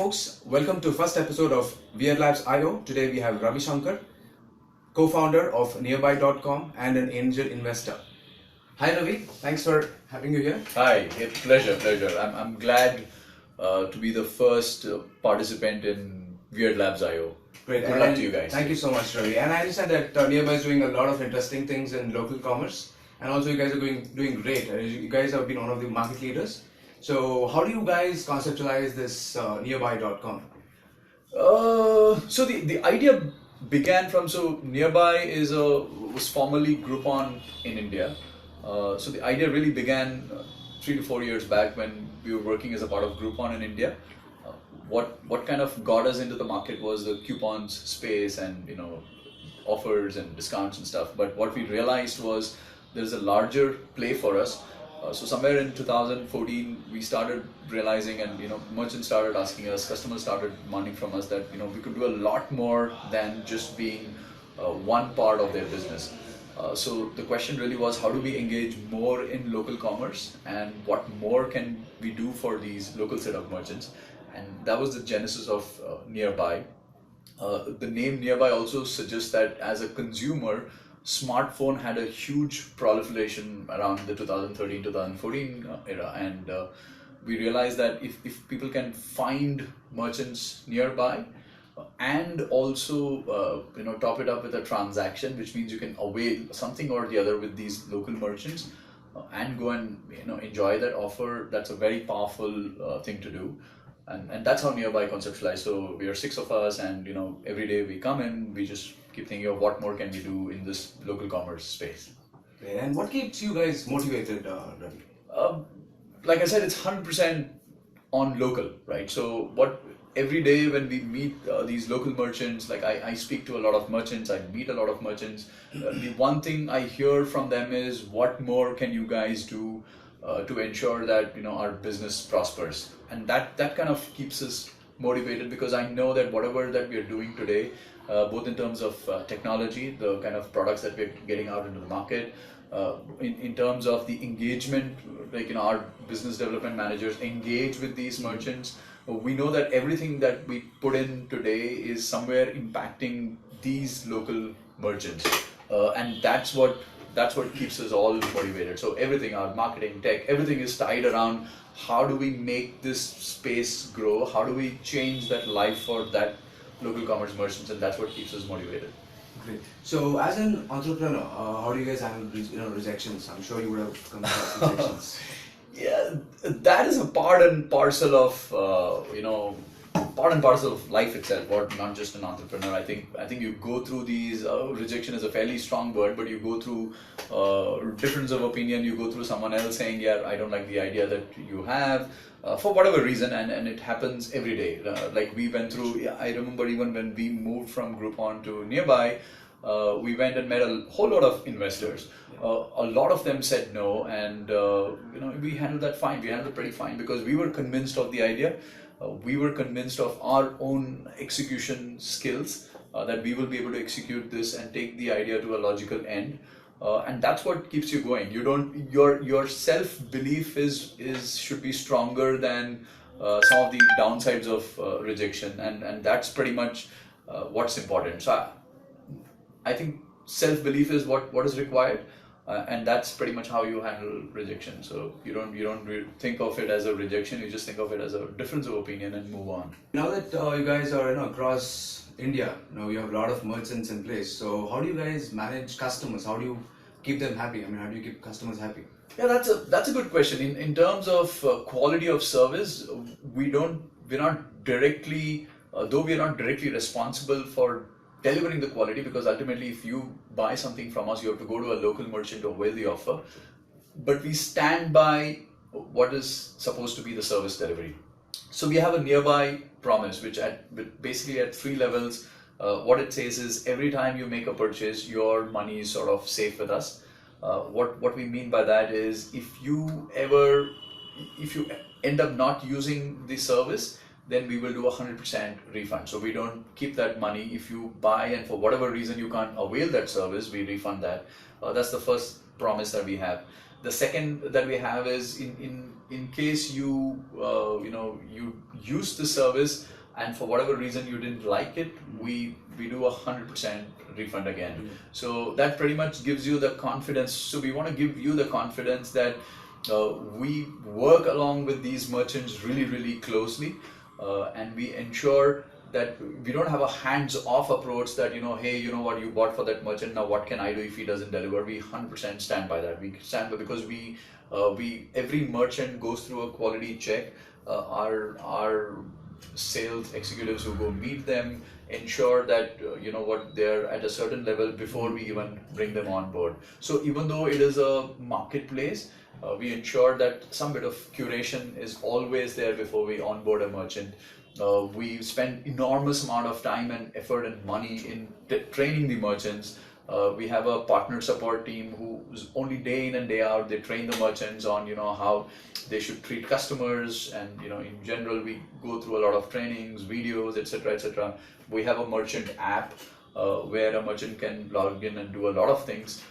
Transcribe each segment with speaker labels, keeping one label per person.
Speaker 1: folks, welcome to first episode of weirdLabs IO. Today we have Ravi Shankar, co-founder of nearby.com and an angel investor. Hi Ravi, thanks for having you here.
Speaker 2: Hi, pleasure. I'm glad to be the first participant in weirdLabs IO.
Speaker 1: Great.
Speaker 2: Good luck to you guys.
Speaker 1: Thank you so much, Ravi. And I understand that Nearby is doing a lot of interesting things in local commerce, and also you guys are doing great. You guys have been one of the market leaders. So how do you guys conceptualize this nearby.com?
Speaker 2: So the idea began from, Nearby was formerly Groupon in India. So the idea really began 3 to 4 years back when we were working as a part of Groupon in India. What kind of got us into the market was the coupons space and offers and discounts and stuff. But what we realized was there's a larger play for us. So somewhere in 2014, we started realizing, and merchants started asking us, customers started demanding from us that we could do a lot more than just being one part of their business. So the question really was, how do we engage more in local commerce, and what more can we do for these local set of merchants? And that was the genesis of Nearby. The name Nearby also suggests that as a consumer, smartphone had a huge proliferation around the 2013-2014 era, and we realized that if people can find merchants nearby and also top it up with a transaction, which means you can avail something or the other with these local merchants and go and enjoy that offer, that's a very powerful thing to do. And that's how Nearby conceptualized. So we are 6 of us, and every day we come in, we just keep thinking of what more can we do in this local commerce space.
Speaker 1: And what keeps you guys motivated, Ravi?
Speaker 2: Like I said, it's 100% on local, right? So every day when we meet these local merchants, like I speak to a lot of merchants, I meet a lot of merchants. The one thing I hear from them is, what more can you guys do to ensure that our business prospers? And that kind of keeps us motivated, because I know that whatever that we are doing today, both in terms of technology, the kind of products that we're getting out into the market, in terms of the engagement, like our business development managers engage with these merchants, we know that everything that we put in today is somewhere impacting these local merchants, and that's what keeps us all motivated. So everything, our marketing, tech, everything is tied around how do we make this space grow, how do we change that life for that local commerce merchants, and that's what keeps us motivated.
Speaker 1: Great. So as an entrepreneur, how do you guys handle rejections? I'm sure you would have come across rejections.
Speaker 2: Yeah, that is a part and parcel of life itself, or not just an entrepreneur. I think you go through these, rejection is a fairly strong word, but you go through difference of opinion, you go through someone else saying, yeah, I don't like the idea that you have, for whatever reason, and it happens every day. Like we went through, I remember even when we moved from Groupon to Nearby, we went and met a whole lot of investors. A lot of them said no, and we handled that fine. We handled it pretty fine, because we were convinced of the idea. We were convinced of our own execution skills, that we will be able to execute this and take the idea to a logical end, and that's what keeps you going. Your self belief should be stronger than some of the downsides of rejection, and that's pretty much what's important. So I think self belief is what is required. And that's pretty much how you handle rejection. So you don't think of it as a rejection. You just think of it as a difference of opinion and move on.
Speaker 1: Now that you guys are across India, you have a lot of merchants in place. So how do you guys manage customers? How do you keep them happy? I mean, how do you keep customers happy?
Speaker 2: Yeah, that's a good question. In terms of quality of service, we're not directly, though we are not directly responsible for delivering the quality, because ultimately if you buy something from us, you have to go to a local merchant to avail the offer. But we stand by what is supposed to be the service delivery. So we have a Nearby promise, which basically at 3 levels, what it says is, every time you make a purchase, your money is sort of safe with us. What we mean by that is, if you end up not using the service, then we will do 100% refund. So we don't keep that money. If you buy and for whatever reason you can't avail that service, we refund that. That's the first promise that we have. The second that we have is in case you you use the service and for whatever reason you didn't like it, we do 100% refund again. So that pretty much gives you the confidence. So we want to give you the confidence that we work along with these merchants really closely, and we ensure that we don't have a hands-off approach that, hey, you know what, you bought for that merchant, now what can I do if he doesn't deliver? We 100% stand by that. We stand by because we every merchant goes through a quality check. Our sales executives who go meet them ensure that they're at a certain level before we even bring them on board. So even though it is a marketplace, we ensure that some bit of curation is always there before we onboard a merchant. We spend enormous amount of time and effort and money in training the merchants. We have a partner support team who's only day in and day out, they train the merchants on how they should treat customers, and in general we go through a lot of trainings, videos, etc. We have a merchant app where a merchant can log in and do a lot of things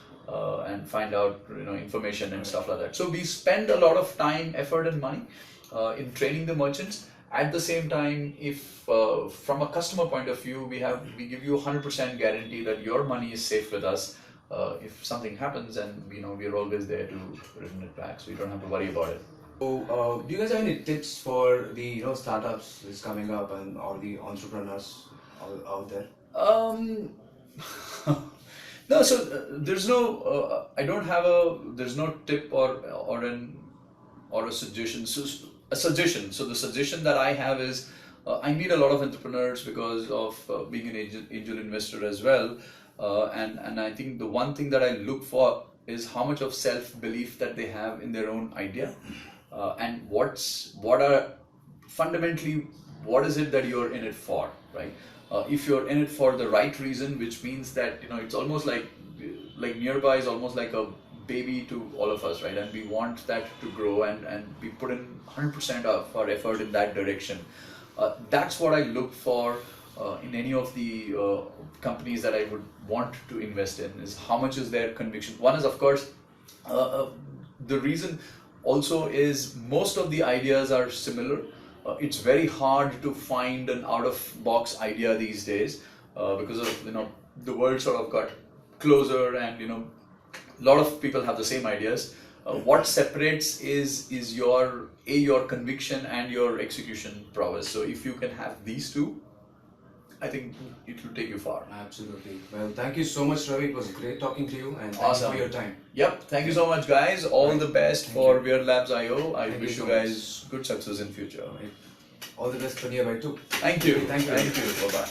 Speaker 2: and find out information and stuff like that. So we spend a lot of time, effort and money in training the merchants. At the same time, if from a customer point of view, we give you 100% guarantee that your money is safe with us. If something happens, and we're always there to return it back, so you don't have to worry about it.
Speaker 1: So, do you guys have any tips for the startups that's coming up and all the entrepreneurs out there?
Speaker 2: No, so there's no. I don't have there's no tip or a suggestion. So the suggestion that I have is I meet a lot of entrepreneurs because of being an angel investor as well, and I think the one thing that I look for is how much of self-belief that they have in their own idea, and what is it that you're in it for, right? If you're in it for the right reason, which means that it's almost like Nearby is almost like a baby to all of us, right? And we want that to grow, and we put in 100% of our effort in that direction. That's what I look for in any of the companies that I would want to invest in, is how much is their conviction. One is, of course, the reason also is most of the ideas are similar. It's very hard to find an out-of-box idea these days because of the world sort of got closer, and a lot of people have the same ideas. What separates is your conviction and your execution prowess. So if you can have these two, I think it will take you far.
Speaker 1: Absolutely. Well, thank you so much, Ravi. It was great talking to you, and
Speaker 2: awesome.
Speaker 1: Thank you for your time.
Speaker 2: Yep. Thank you so much, guys. All the best for weirdLabs IO. I wish you guys
Speaker 1: much.
Speaker 2: good success in future.
Speaker 1: All the best for Nearby too.
Speaker 2: Thank you.
Speaker 1: Thank you.
Speaker 2: Bye bye.